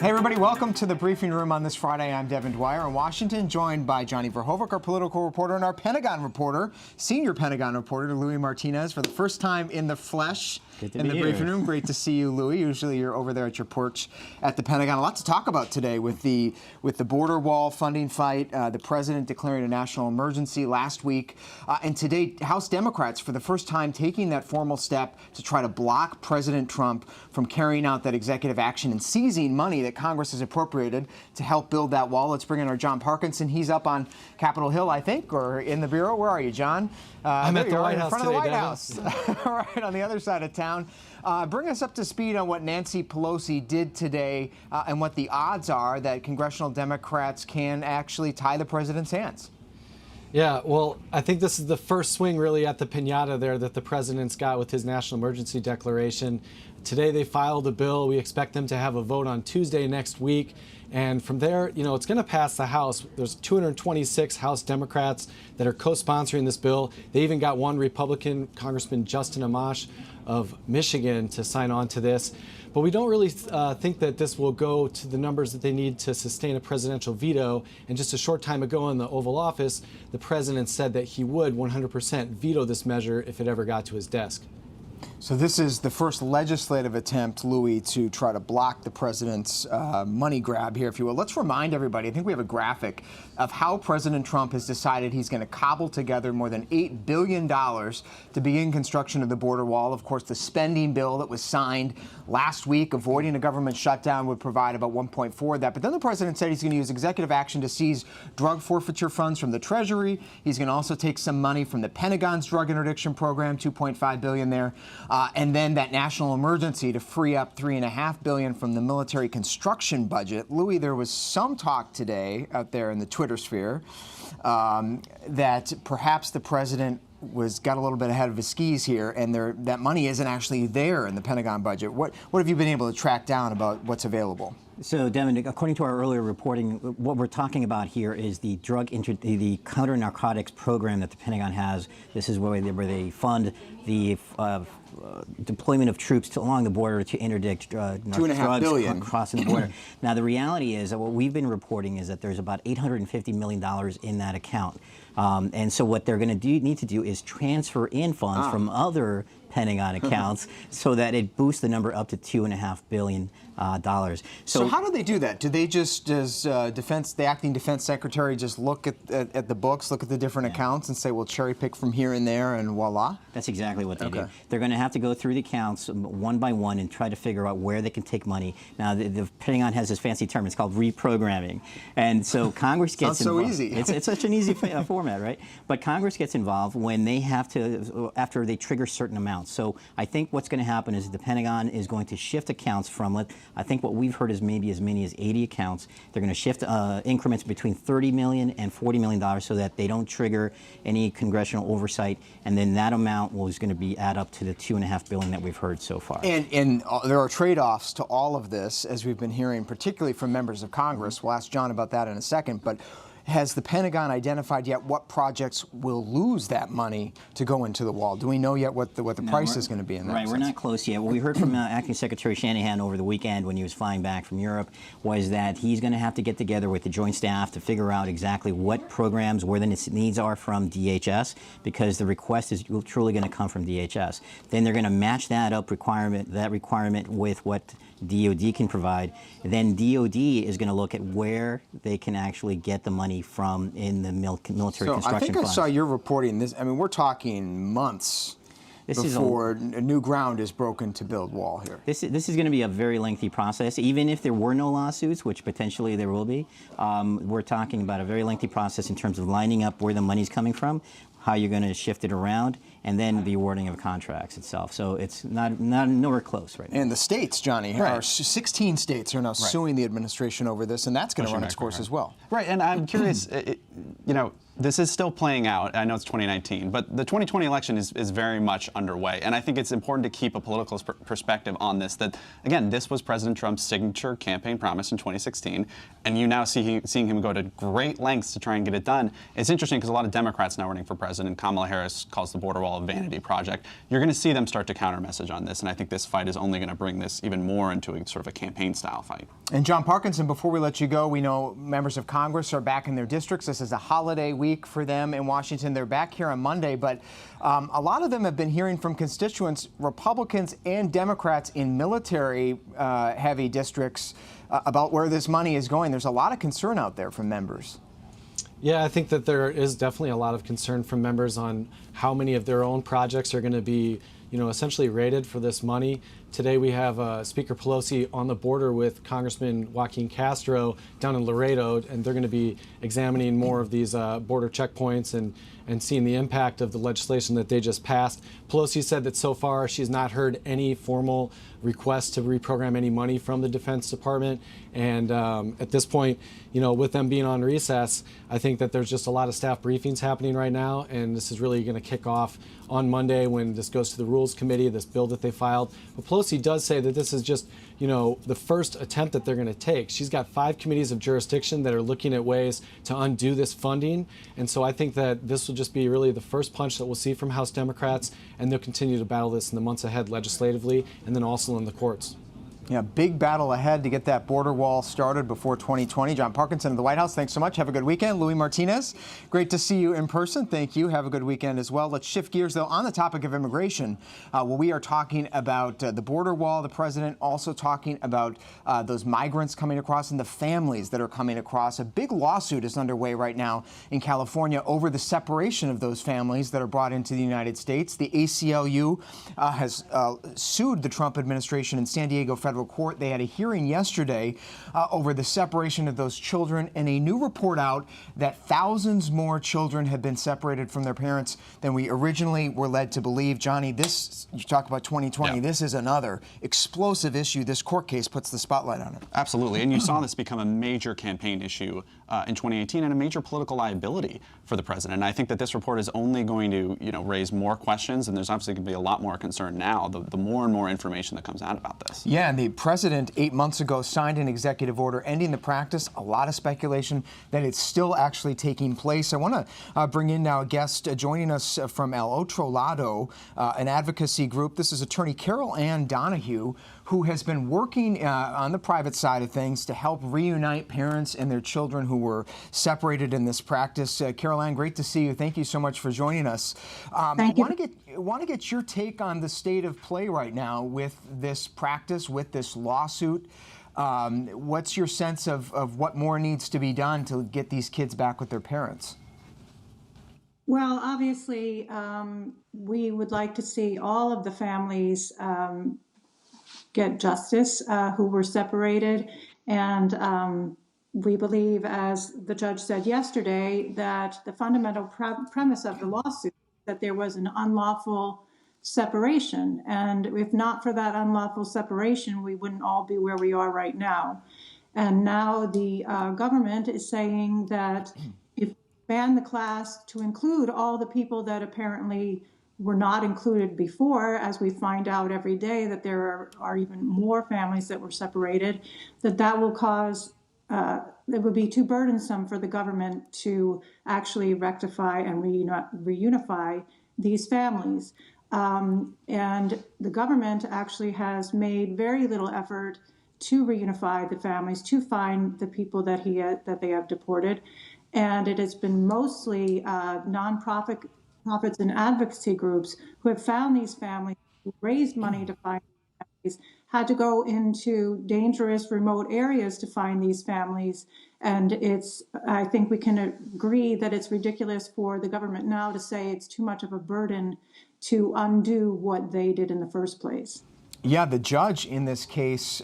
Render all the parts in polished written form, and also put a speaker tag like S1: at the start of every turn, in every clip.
S1: Hey everybody, welcome to the briefing room on this Friday. I'm Devin Dwyer in Washington, joined by Johnny Verhoeven, our political reporter, and our Pentagon reporter, senior Pentagon reporter, Louis Martinez, for the first time in the flesh in the briefing room. Great to see you, Louis. Usually you're over there at your porch at the Pentagon. A lot to talk about today with the border wall funding fight, the president declaring a national emergency last week, and today House Democrats, for the first time, taking that formal step to try to block President Trump from carrying out that executive action and seizing money that Congress has appropriated to help build that wall. Let's bring in our John Parkinson. He's up on Capitol Hill, I think, or in the Bureau. Where are you, John?
S2: I'm at the White House
S1: in front
S2: today,
S1: of the White House. All right, on the other side of town. Bring us up to speed on what Nancy Pelosi did today and what the odds are that congressional Democrats can actually tie the president's hands.
S2: Yeah, well, I think this is the first swing really at the piñata there that the president's got with his national emergency declaration. Today they filed a bill. We expect them to have a vote on Tuesday next week. And from there, you know, it's going to pass the House. There's 226 House Democrats that are co-sponsoring this bill. They even got one Republican, Congressman Justin Amash of Michigan, to sign on to this. But we don't really think that this will go to the numbers that they need to sustain a presidential veto. And just a short time ago in the Oval Office, the president said that he would 100% veto this measure if it ever got to his desk.
S1: So this is the first legislative attempt, Louis, to try to block the president's money grab here, if you will. Let's remind everybody, I think we have a graphic of how President Trump has decided he's going to cobble together more than $8 billion to begin construction of the border wall. Of course, the spending bill that was signed last week, avoiding a government shutdown, would provide about 1.4 of that. But then the president said he's going to use executive action to seize drug forfeiture funds from the Treasury. He's going to also take some money from the Pentagon's drug interdiction program, $2.5 billion there. And then that national emergency to free up $3.5 billion from the military construction budget. Louis, there was some talk today out there in the Twitter sphere that perhaps the president got a little bit ahead of his skis here, and that money isn't actually there in the Pentagon budget. What have you been able to track down about what's available?
S3: So, Devin, according to our earlier reporting, what we're talking about here is the the counter-narcotics program that the Pentagon has. This is where they fund the deployment of troops along the border to interdict drugs crossing the border. Now, the reality is that what we've been reporting is that there's about $850 million in that account. And so what they're going to need to do is transfer in funds from other Pentagon accounts so that it boosts the number up to $2.5 billion.
S1: So how do they do that? Do they just, does the acting defense secretary just look at the books, look at the different accounts and say, well, cherry pick from here and there and voila?
S3: That's exactly what they do. They're going to have to go through the accounts one by one and try to figure out where they can take money. Now, the Pentagon has this fancy term. It's called reprogramming. And so Congress gets involved.
S1: Sounds so easy.
S3: It's such an easy format, right? But Congress gets involved when they have to, after they trigger certain amounts. So I think what's going to happen is the Pentagon is going to shift accounts from, I think what we've heard is maybe as many as 80 accounts. They're going to shift increments between $30 million and $40 million so that they don't trigger any congressional oversight. And then that amount is going to add up to the $2.5 billion that we've heard so far.
S1: And there are trade-offs to all of this, as we've been hearing, particularly from members of Congress. We'll ask John about that in a second. But has the Pentagon identified yet what projects will lose that money to go into the wall? Do we know yet what the price is going to be in that sense?
S3: We're not close yet. What we heard from Acting Secretary Shanahan over the weekend when he was flying back from Europe was that he's going to have to get together with the Joint Staff to figure out exactly what programs, where the needs are from DHS, because the request is truly going to come from DHS. Then they're going to match that requirement with what DOD can provide. Then DOD is going to look at where they can actually get the money from in the military construction funds.
S1: I think I saw your reporting this. I mean, we're talking months before new ground is broken to build wall here.
S3: This is going to be a very lengthy process. Even if there were no lawsuits, which potentially there will be, we're talking about a very lengthy process in terms of lining up where the money's coming from, how you're going to shift it around, and then the awarding of contracts itself. So it's nowhere close right now.
S1: And the states, Johnny, 16 states are now suing the administration over this, and that's going to run its course as well.
S4: Right, and I'm curious, you know, this is still playing out. I know it's 2019, but the 2020 election is very much underway. And I think it's important to keep a political perspective on this, that, again, this was President Trump's signature campaign promise in 2016, and you now seeing him go to great lengths to try and get it done. It's interesting because a lot of Democrats now running for president. Kamala Harris calls the border wall all a vanity project. You're going to see them start to counter message on this, and I think this fight is only going to bring this even more into a sort of a campaign-style fight.
S1: And John Parkinson, before we let you go, we know members of Congress are back in their districts. This is a holiday week for them in Washington. They're back here on Monday, but a lot of them have been hearing from constituents, Republicans and Democrats in military-heavy districts, about where this money is going. There's a lot of concern out there from members.
S2: Yeah, I think that there is definitely a lot of concern from members on how many of their own projects are going to be, essentially rated for this money. Today we have Speaker Pelosi on the border with Congressman Joaquin Castro down in Laredo, and they're going to be examining more of these border checkpoints and seeing the impact of the legislation that they just passed. Pelosi said that so far she's not heard any formal request to reprogram any money from the Defense Department. And at this point, with them being on recess, I think that there's just a lot of staff briefings happening right now, and this is really going to kick off on Monday when this goes to the Rules Committee, this bill that they filed. But Pelosi does say that this is just, the first attempt that they're going to take. She's got 5 committees of jurisdiction that are looking at ways to undo this funding. And so I think that this will just be really the first punch that we'll see from House Democrats, and they'll continue to battle this in the months ahead legislatively and then also in the courts.
S1: Yeah, big battle ahead to get that border wall started before 2020. John Parkinson of the White House, thanks so much. Have a good weekend. Louis Martinez, great to see you in person. Thank you. Have a good weekend as well. Let's shift gears, though, on the topic of immigration. We are talking about the border wall, the president also talking about those migrants coming across and the families that are coming across. A big lawsuit is underway right now in California over the separation of those families that are brought into the United States. The ACLU has sued the Trump administration in San Diego Federal Court. They had a hearing yesterday over the separation of those children, and a new report out that thousands more children have been separated from their parents than we originally were led to believe. Johnny, this, you talk about 2020,
S4: yeah.
S1: This is another explosive issue. This court case puts the spotlight on it.
S4: Absolutely, and you saw this become a major campaign issue in 2018 and a major political liability for the president. And I think that this report is only going to, raise more questions, and there's obviously going to be a lot more concern now, the more and more information that comes out about this.
S1: Yeah, and the president 8 months ago signed an executive order ending the practice. A lot of speculation that it's still actually taking place. I want to bring in now a guest joining us from El Otro Lado, an advocacy group. This is attorney Carol Ann Donahue, who has been working on the private side of things to help reunite parents and their children who were separated in this practice. Carol Ann, great to see you. Thank you so much for joining us.
S5: Thank you.
S1: Want to get your take on the state of play right now with this practice, with this lawsuit. What's your sense of what more needs to be done to get these kids back with their parents?
S5: Well, obviously, we would like to see all of the families get justice who were separated. And we believe, as the judge said yesterday, that the fundamental premise of the lawsuit is that there was an unlawful separation. And if not for that unlawful separation, we wouldn't all be where we are right now. And now the government is saying that if we ban the class to include all the people that apparently were not included before, as we find out every day that there are even more families that were separated, that will cause, it would be too burdensome for the government to actually rectify and reunify these families. And the government actually has made very little effort to reunify the families, to find the people that they have deported. And it has been mostly nonprofits and advocacy groups who have found these families, who raised money to find these families, had to go into dangerous remote areas to find these families. And I think we can agree that it's ridiculous for the government now to say it's too much of a burden to undo what they did in the first place.
S1: Yeah, the judge in this case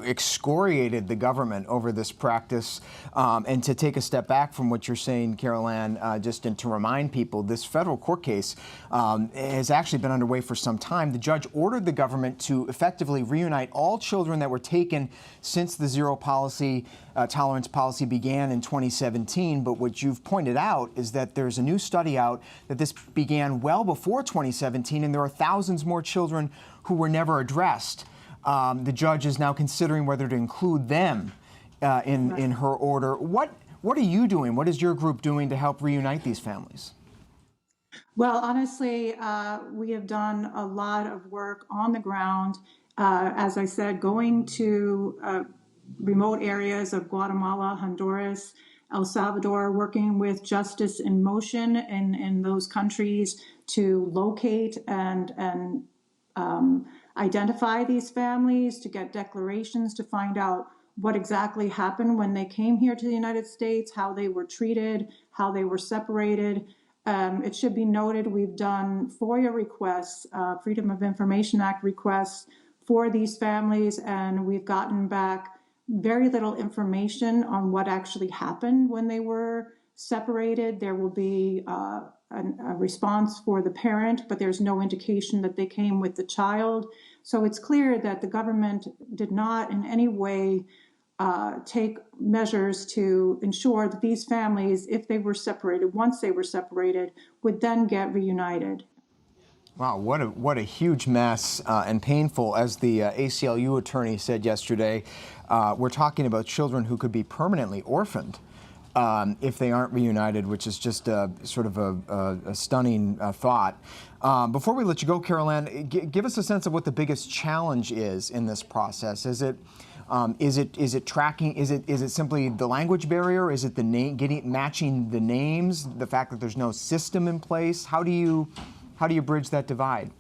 S1: excoriated the government over this practice. And to take a step back from what you're saying, Carol Ann, to remind people, this federal court case has actually been underway for some time. The judge ordered the government to effectively reunite all children that were taken since the zero tolerance policy began in 2017. But what you've pointed out is that there's a new study out that this began well before 2017, and there are thousands more children who were never addressed. The judge is now considering whether to include them in her order. What are you doing? What is your group doing to help reunite these families?
S5: Well, honestly, we have done a lot of work on the ground. As I said, going to remote areas of Guatemala, Honduras, El Salvador, working with Justice in Motion in those countries to locate and identify these families, to get declarations, to find out what exactly happened when they came here to the United States, how they were treated, how they were separated. It should be noted we've done FOIA requests, Freedom of Information Act requests for these families, and we've gotten back very little information on what actually happened when they were separated. There will be a response for the parent, but there's no indication that they came with the child. So it's clear that the government did not in any way take measures to ensure that these families, if they were separated, once they were separated, would then get reunited.
S1: Wow, what a huge mess and painful. As the ACLU attorney said yesterday, we're talking about children who could be permanently orphaned if they aren't reunited, which is just sort of a stunning thought. Before we let you go, Carol Ann, give us a sense of what the biggest challenge is in this process. Is it tracking? Is it simply the language barrier? Is it the matching the names? The fact that there's no system in place? How do you bridge that divide?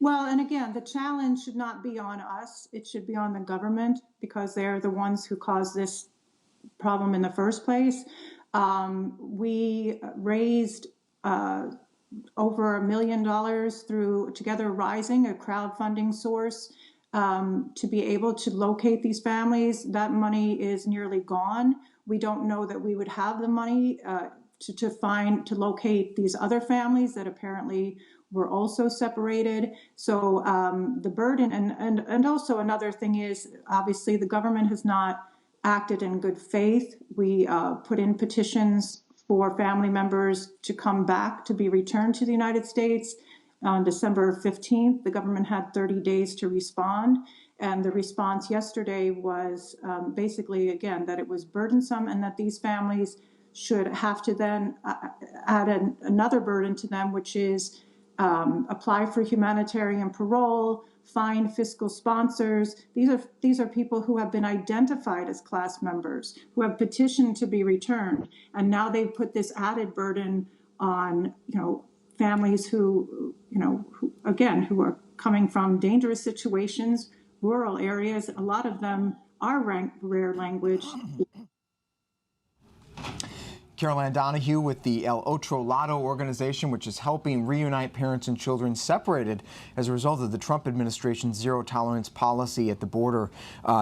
S5: Well, and again, the challenge should not be on us. It should be on the government, because they're the ones who caused this problem in the first place. We raised over $1 million through Together Rising, a crowdfunding source, to be able to locate these families. That money is nearly gone. We don't know that we would have the money to locate these other families that apparently were also separated. So the burden, and also another thing is, obviously the government has not acted in good faith. We put in petitions for family members to come back, to be returned to the United States. On December 15th, the government had 30 days to respond. And the response yesterday was basically, again, that it was burdensome and that these families should have to then add another burden to them, which is apply for humanitarian parole, find fiscal sponsors. These are people who have been identified as class members, who have petitioned to be returned, and now they've put this added burden on families who are coming from dangerous situations, rural areas. A lot of them are rare language.
S1: Carol Ann Donahue with the El Otro Lado organization, which is helping reunite parents and children separated as a result of the Trump administration's zero-tolerance policy at the border.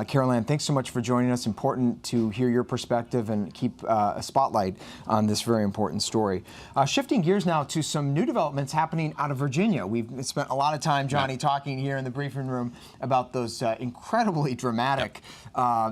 S1: Carol Ann, thanks so much for joining us. Important to hear your perspective and keep a spotlight on this very important story. Shifting gears now to some new developments happening out of Virginia. We've spent a lot of time, Johnny, talking here in the briefing room about those incredibly dramatic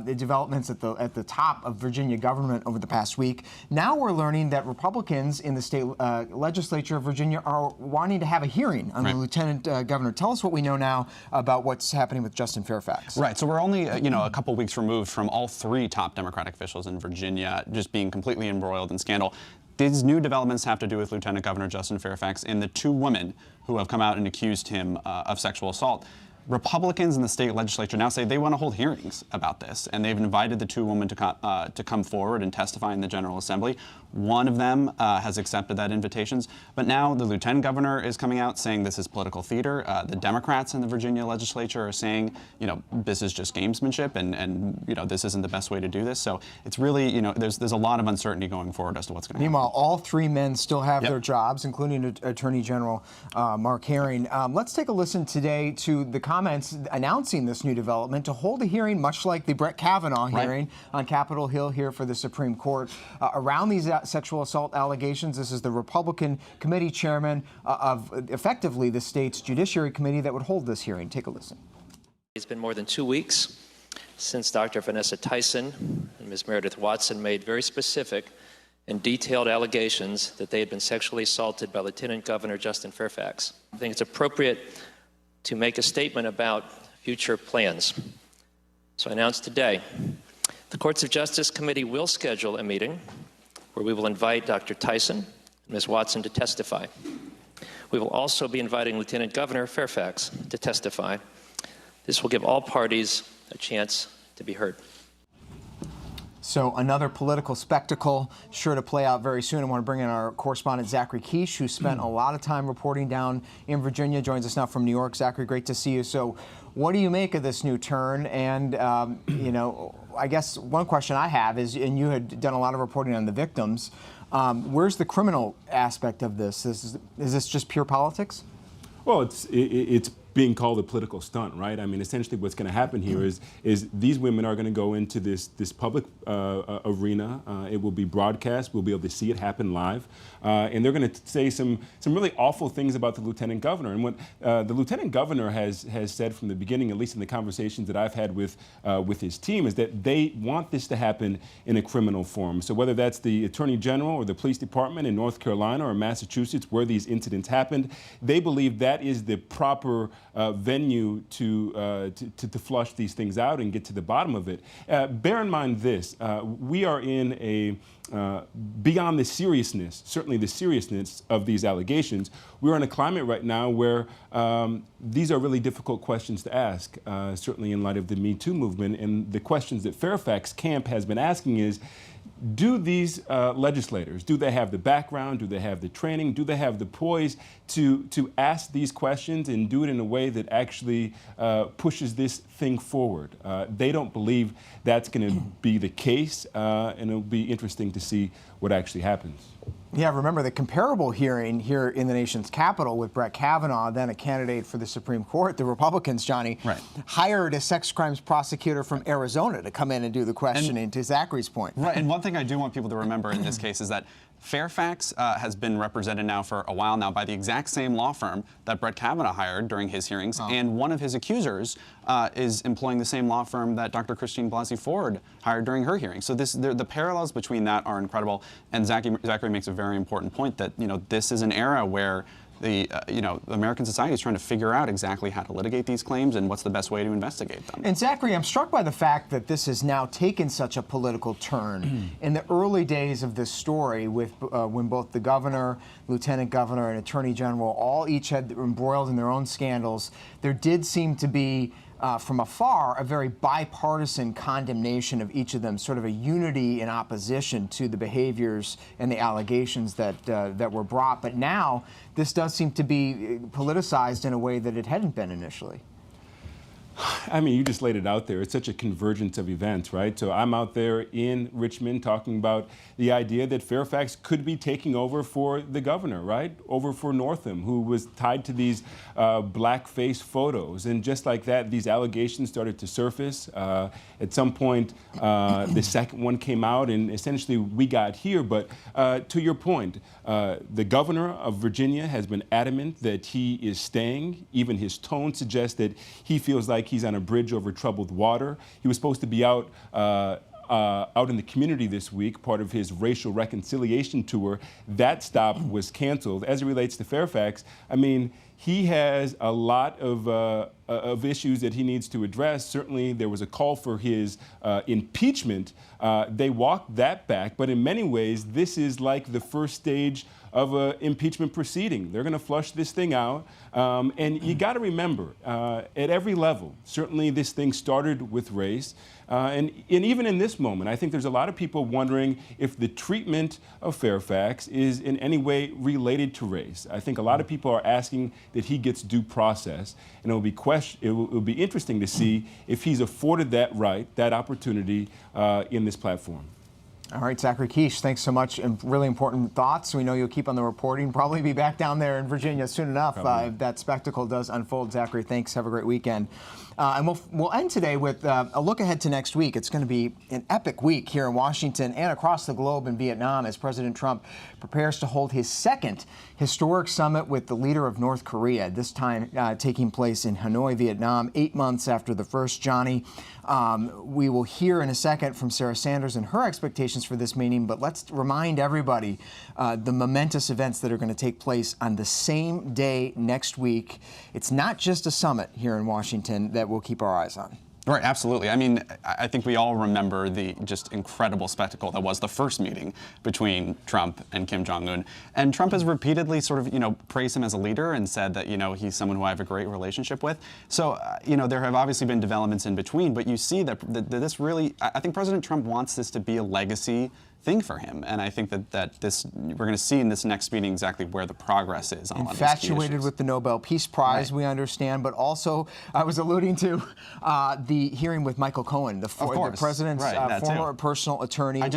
S1: developments at the top of Virginia government over the past week. Now we're learning that Republicans in the state legislature of Virginia are wanting to have a hearing on the lieutenant governor. Tell us what we know now about what's happening with Justin Fairfax.
S4: Right. So we're only a couple weeks removed from all three top Democratic officials in Virginia just being completely embroiled in scandal. These new developments have to do with Lieutenant Governor Justin Fairfax and the two women who have come out and accused him of sexual assault. Republicans in the state legislature now say they want to hold hearings about this, and they've invited the two women to come forward and testify in the General Assembly. One of them has accepted that invitation, but now the lieutenant governor is coming out saying this is political theater. The Democrats in the Virginia legislature are saying, this is just gamesmanship, and this isn't the best way to do this. So it's really, there's a lot of uncertainty going forward as to what's going to happen.
S1: Meanwhile, all three men still have their jobs, including Attorney General Mark Herring. Let's take a listen today to the comments announcing this new development to hold a hearing, much like the Brett Kavanaugh hearing on Capitol Hill here for the Supreme Court, around these sexual assault allegations. This is the Republican committee chairman of effectively the state's Judiciary Committee that would hold this hearing. Take a listen.
S6: It's been more than 2 weeks since Dr. Vanessa Tyson and Ms. Meredith Watson made very specific and detailed allegations that they had been sexually assaulted by Lieutenant Governor Justin Fairfax. I think it's appropriate to make a statement about future plans. So I announce today, the Courts of Justice Committee will schedule a meeting where we will invite Dr. Tyson, Ms. Watson to testify. We will also be inviting Lieutenant Governor Fairfax to testify. This will give all parties a chance to be heard.
S1: So another political spectacle sure to play out very soon. I want to bring in our correspondent Zachary Kish, who spent a lot of time reporting down in Virginia, joins us now from New York. Zachary, great to see you. So what do you make of this new turn? And, you know, I guess one question I have is, and you had done a lot of reporting on the victims, where's the criminal aspect of this? Is this just pure politics?
S7: Well, it's being called a political stunt, right? I mean, essentially what's going to happen here is these women are going to go into this public arena. It will be broadcast. We'll be able to see it happen live. And they're going to say some really awful things about the lieutenant governor. And what the lieutenant governor has said from the beginning, at least in the conversations that I've had with his team, is that they want this to happen in a criminal form. So whether that's the attorney general or the police department in North Carolina or Massachusetts where these incidents happened, they believe that is the proper venue to flush these things out and get to the bottom of it. Bear in mind this, we are in a, beyond the seriousness, certainly the seriousness of these allegations, we're in a climate right now where these are really difficult questions to ask, certainly in light of the Me Too movement. And the questions that Fairfax camp has been asking is, do these legislators, do they have the background, do they have the training, do they have the poise to ask these questions and do it in a way that actually pushes this thing forward? They don't believe that's going to be the case, and it'll be interesting to see what actually happens.
S1: Yeah, remember the comparable hearing here in the nation's capital with Brett Kavanaugh, then a candidate for the Supreme Court. The Republicans, Johnny, hired a sex crimes prosecutor from Arizona to come in and do the questioning, to Zachary's point.
S4: Right, and one thing I do want people to remember in this case is that Fairfax has been represented now for a while now by the exact same law firm that Brett Kavanaugh hired during his hearings, and one of his accusers is employing the same law firm that Dr. Christine Blasey Ford hired during her hearing. So the parallels between that are incredible, and Zachary makes a very important point that, you know, this is an era where the American society is trying to figure out exactly how to litigate these claims and what's the best way to investigate them.
S1: And Zachary, I'm struck by the fact that this has now taken such a political turn. In the early days of this story, with when both the governor, lieutenant governor, and attorney general all each had embroiled in their own scandals, there did seem to be from afar, a very bipartisan condemnation of each of them, sort of a unity in opposition to the behaviors and the allegations that were brought. But now, this does seem to be politicized in a way that it hadn't been initially.
S7: I mean, you just laid it out there. It's such a convergence of events, right? So I'm out there in Richmond talking about the idea that Fairfax could be taking over for the governor, right? Over for Northam, who was tied to these blackface photos. And just like that, these allegations started to surface. At some point, the second one came out, and essentially we got here. But to your point, the governor of Virginia has been adamant that he is staying. Even his tone suggests that he feels like he's on a bridge over troubled water. He was supposed to be out in the community this week, part of his racial reconciliation tour. That stop was canceled. As it relates to Fairfax, I mean, he has a lot of issues that he needs to address. Certainly, there was a call for his impeachment. They walked that back, but in many ways, this is like the first stage of an impeachment proceeding. They're going to flush this thing out. And you got to remember, at every level, certainly this thing started with race. And even in this moment, I think there's a lot of people wondering if the treatment of Fairfax is in any way related to race. I think a lot of people are asking that he gets due process. And it will be interesting to see if he's afforded that right, that opportunity in this platform.
S1: All right, Zachary Kish, thanks so much, and really important thoughts. We know you'll keep on the reporting, probably be back down there in Virginia soon enough if that spectacle does unfold. Zachary, thanks. Have a great weekend. And we'll end today with a look ahead to next week. It's going to be an epic week here in Washington and across the globe in Vietnam as President Trump prepares to hold his second historic summit with the leader of North Korea, this time taking place in Hanoi, Vietnam, 8 months after the first, Johnny. We will hear in a second from Sarah Sanders and her expectations for this meeting, but let's remind everybody the momentous events that are going to take place on the same day next week. It's not just a summit here in Washington that we'll keep our eyes on.
S4: Right, absolutely. I mean, I think we all remember the just incredible spectacle that was the first meeting between Trump and Kim Jong-un. And Trump has repeatedly sort of, praised him as a leader and said that, he's someone who I have a great relationship with. So, there have obviously been developments in between, but you see that this really, I think President Trump wants this to be a legacy thing for him, and I think that this we're going to see in this next meeting exactly where the progress is on a lot of these key
S1: Infatuated
S4: issues.
S1: with the Nobel Peace Prize,
S4: Right.
S1: we understand, but also I was alluding to the hearing with Michael Cohen, the president's
S4: Right,
S1: former
S4: too.
S1: personal attorney.
S4: I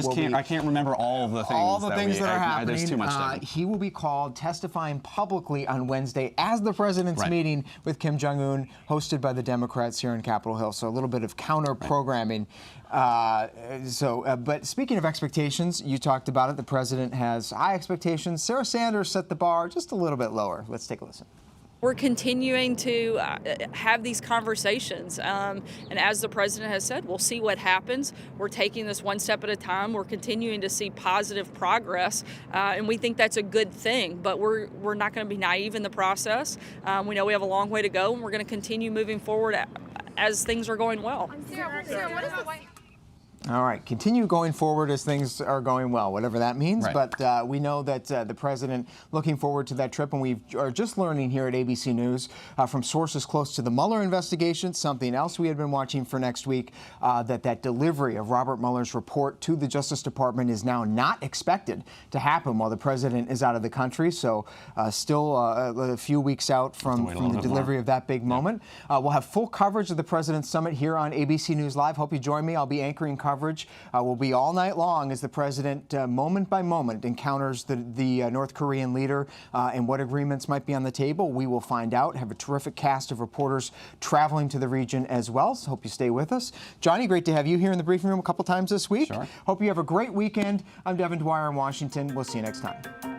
S4: can't remember all of the things.
S1: All the things that are happening.
S4: There's too much to
S1: he will be called testifying publicly on Wednesday as the president's meeting with Kim Jong-un, hosted by the Democrats here in Capitol Hill. So a little bit of counter-programming. But speaking of expectations, you talked about it. The president has high expectations. Sarah Sanders set the bar just a little bit lower. Let's take a listen.
S8: We're continuing to have these conversations. And as the president has said, we'll see what happens. We're taking this one step at a time. We're continuing to see positive progress. And we think that's a good thing. But we're not going to be naive in the process. We know we have a long way to go, and we're going to continue moving forward as things are going well.
S9: Sarah, what is the White
S1: All right, continue going forward as things are going well, whatever that means.
S4: Right.
S1: But we know that the president looking forward to that trip, and we are just learning here at ABC News from sources close to the Mueller investigation, something else we had been watching for next week, that delivery of Robert Mueller's report to the Justice Department is now not expected to happen while the president is out of the country. So still a few weeks out from the delivery of that big moment. We'll have full coverage of the President's Summit here on ABC News Live. Hope you join me. I'll be anchoring coverage. Will be all night long as the president, moment by moment, encounters the North Korean leader and what agreements might be on the table. We will find out. Have a terrific cast of reporters traveling to the region as well. So hope you stay with us. Johnny, great to have you here in the briefing room a couple times this week.
S4: Sure.
S1: Hope you have a great weekend. I'm Devin Dwyer in Washington. We'll see you next time.